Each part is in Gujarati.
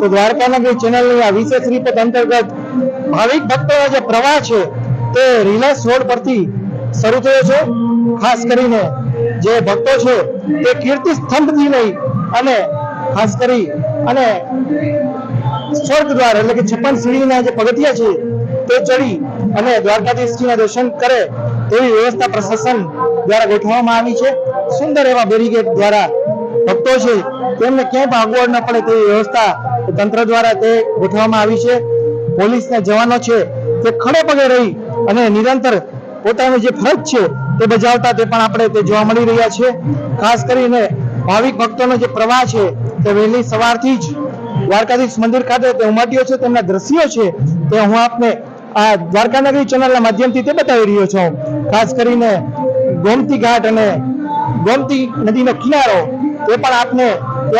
તો દ્વારકા નગરી ચેનલની આ વિશેષ રિપોર્ટ અંતર્ગત ભાવિક ભક્તોનો જે પ્રવાહ છે તે રિલાયન્સ રોડ પરથી શરૂ થયો છે। ખાસ કરીને જે ભક્તો છે તે કીર્તિ સ્તંભથી લઈ અને ખાસ કરી અને સ્વર્ગ દ્વાર એટલે કે 56 સીડીના જે પગથિયા છે તે ચડી અને દ્વારકાધીશજીના દર્શન કરે તેવી વ્યવસ્થા પ્રશાસન દ્વારા ગોઠવવામાં આવી છે। સુંદર એવા બેરીગેટ દ્વારા ભક્તો છે તેમને ક્યાંય ભાગવડ ન પડે તેવી વ્યવસ્થા તંત્ર દ્વારા તે ગોઠવવામાં આવી છે। પોલીસના જવાનો છે તે ખડે પગે રહી અને નિરંતર પોતાની જે ફરજ છે તે બજાવતા તે પણ આપણે તે જોવા મળી રહ્યા છે। ખાસ કરીને ભાવિક ભક્તોનો જે પ્રવાહ છે તે વહેલી સવારથી જ દ્વારકાધીશ મંદિર ખાતે તે ઉમટ્યો છે। તેમના દ્રશ્યો છે તે હું આપને આ દ્વારકા નગરી ચેનલના માધ્યમથી તે બતાવી રહ્યો છું। ખાસ કરીને ગોમતી ઘાટ અને ગોમતી નદીનો કિનારો તે પણ આપને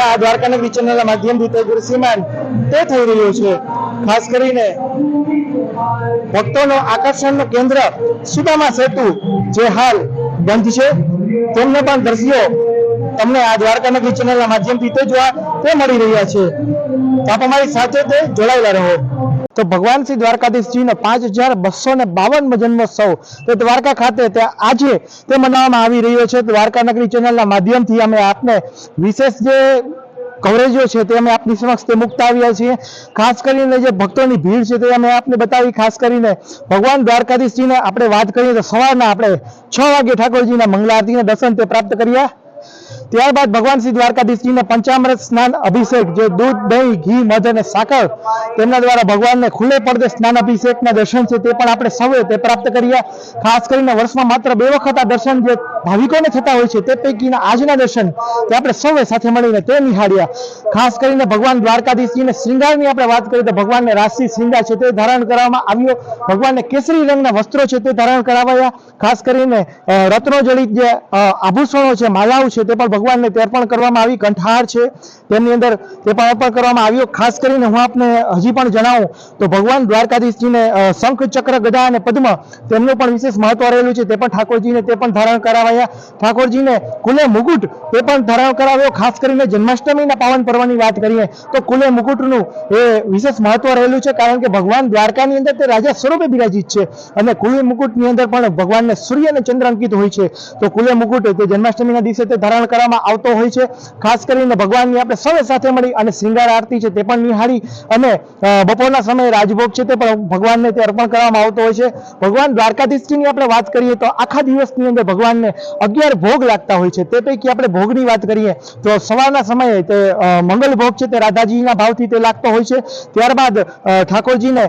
આ દ્વારકા નગરી ચેનલના માધ્યમથી તે દૃશ્યમાન તે થઈ રહ્યો છે। ખાસ કરીને ભક્તોનો આકર્ષણનું કેન્દ્ર સુદામા સેતુ જે હાલ બંધ છે તેમને પણ દ્રશ્યો તમને આ દ્વારકા નગરી ચેનલના માધ્યમથી તે જોવા તે મળી રહ્યા છે। આપ અમારી સાથે તે જોડાયેલા રહો। તો ભગવાન શ્રી દ્વારકાધીશજીનો 5252 જન્મોત્સવ તે દ્વારકા ખાતે તે આજે તે મનાવવામાં આવી રહ્યો છે। દ્વારકા નગરી ચેનલના માધ્યમથી અમે આપને વિશેષ જે કવરેજો છે તે અમે આપની સમક્ષ તે મુકતા આવ્યા છીએ। ખાસ કરીને જે ભક્તોની ભીડ છે તે અમે આપને બતાવી। ખાસ કરીને ભગવાન દ્વારકાધીશજીને આપણે વાત કરીએ તો સવારના આપણે 6 વાગે ઠાકોરજીના મંગલા આરતીના દર્શન તે પ્રાપ્ત કર્યા। ત્યારબાદ ભગવાન શ્રી દ્વારકાધીશજીને પંચામૃત સ્નાન અભિષેક જે દૂધ દહીં ઘી મધ અને સાકર તેમના દ્વારા ભગવાનને ખુલ્લે પડદે સ્નાન અભિષેકના દર્શન છે તે પણ આપણે સૌએ તે પ્રાપ્ત કર્યા। ખાસ કરીને વર્ષમાં માત્ર 2 વખત આ દર્શન જે ભાવિકોને થતા હોય છે તે પૈકીના આજના દર્શન તે આપણે સૌએ સાથે મળીને તે નિહાળ્યા। ખાસ કરીને ભગવાન દ્વારકાધીશજીને શ્રૃંગારની આપણે વાત કરીએ તો ભગવાનને રાશિ શ્રૃંગાર છે તે ધારણ કરવામાં આવ્યો। ભગવાનને કેસરી રંગના વસ્ત્રો છે તે ધારણ કરાવાયા। ખાસ કરીને રત્નો જડિત જે આભૂષણો છે માલાઓ છે તે પણ ભગવાનને અર્પણ કરવામાં આવી। કંઠહાર છે તેમની અંદર તે પણ અર્પણ કરવામાં આવ્યો। ખાસ કરીને હું આપને હજી પણ જણાવું તો ભગવાન દ્વારકાધીશજીને શંખ ચક્ર ગદા અને પદ્મ તેમનું પણ વિશેષ મહત્વ રહેલું છે તે પણ ઠાકોરજીને તે પણ ધારણ કરાવાયા। ઠાકોરજીને કુલે મુકુટ તે પણ ધારણ કરાવ્યો। ખાસ કરીને જન્માષ્ટમીના પાવન પર્વની વાત કરીએ તો કુલે મુકુટનું એ વિશેષ મહત્વ રહેલું છે કારણ કે ભગવાન દ્વારકાની અંદર તે રાજા સ્વરૂપે બિરાજિત છે અને કુલે મુકુટની અંદર પણ ભગવાનને સૂર્ય અને ચંદ્ર અંકિત હોય છે। તો કુલે મુકુટ તે જન્માષ્ટમીના દિવસે તે ધારણ કરવામાં આવતો હોય છે। ખાસ કરીને ભગવાનની આપણે સૌએ સાથે મળી અને શ્રૃંગાર આરતી છે તે પણ નિહાળી અને બપોરના સમયે રાજભોગ છે તે પણ ભગવાનને તે અર્પણ કરવામાં આવતો હોય છે। ભગવાન દ્વારકાધીશજીની આપણે વાત કરીએ તો આખા દિવસની અંદર ભગવાનને 11 ભોગ લાગતા હોય છે। તે પૈકી આપણે ભોગની વાત કરીએ તો સવારના સમયે તે મંગલ ભોગ છે તે રાધાજીના ભાવથી તે લાગતો હોય છે। ત્યારબાદ ઠાકોરજીને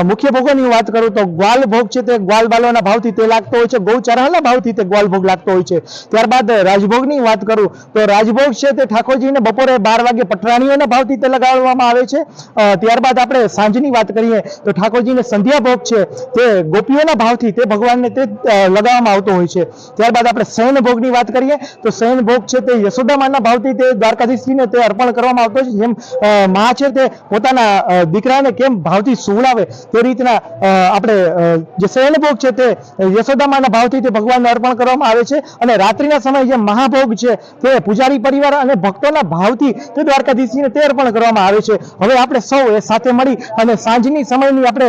મુખ્ય ભોગોની વાત કરું તો ગ્વાલ ભોગ છે તે ગ્વાલ બાલોના ભાવથી તે લાગતો હોય છે। ગૌચરણના ભાવથી તે ગ્વાલ ભોગ લાગતો હોય છે। ત્યારબાદ રાજભોગની વાત કરું તો રાજભોગ છે તે ઠાકોરજીને બપોરે 12 વાગે પટરાણીઓના ભાવથી તે લગાડવામાં આવે છે। ત્યારબાદ આપણે સાંજની વાત કરીએ તો ઠાકોરજીને સંધ્યા ભોગ છે તે ગોપીઓના ભાવથી તે ભગવાનને તે લગાવવામાં આવતો હોય છે। ત્યારબાદ આપણે શયન ભોગની વાત કરીએ તો શયન ભોગ છે તે યશોદામાના ભાવથી તે દ્વારકાધીશજીને તે અર્પણ કરવામાં આવતો છે। જેમ માં છે તે પોતાના દીકરાને કેમ ભાવથી સુવડાવે તે રીતના આપણે જે શયન ભોગ છે તે યશોદામાના ભાવથી તે ભગવાનને અર્પણ કરવામાં આવે છે। અને રાત્રિના સમયે જે મહાભોગ છે તે પૂજારી પરિવાર અને ભક્તોના ભાવથી તે દ્વારકાધીશજીને તે અર્પણ કરવામાં આવે છે। હવે આપણે સૌ એ સાથે મળી અને સાંજની સમયની આપણે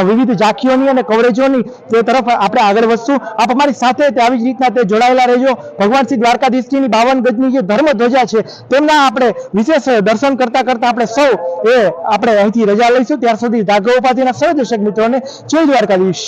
વિવિધ ઝાંખીઓની અને કવરેજોની તે તરફ આપણે આગળ વધશું। આપ અમારી સાથે તે આવી જ રીતના તે જોડાયેલા રહેજો। ભગવાન શ્રી દ્વારકાધીશજીની 52 ગજની જે ધર્મ ધ્વજા છે તેમના આપણે વિશેષ દર્શન કરતા કરતા આપણે સૌ એ આપણે અહીંથી રજા લઈશું। ત્યાર સુધી રાઘવ ઉપાધ્યાયના સૌ દર્શક મિત્રોને જય દ્વારકાધીશ।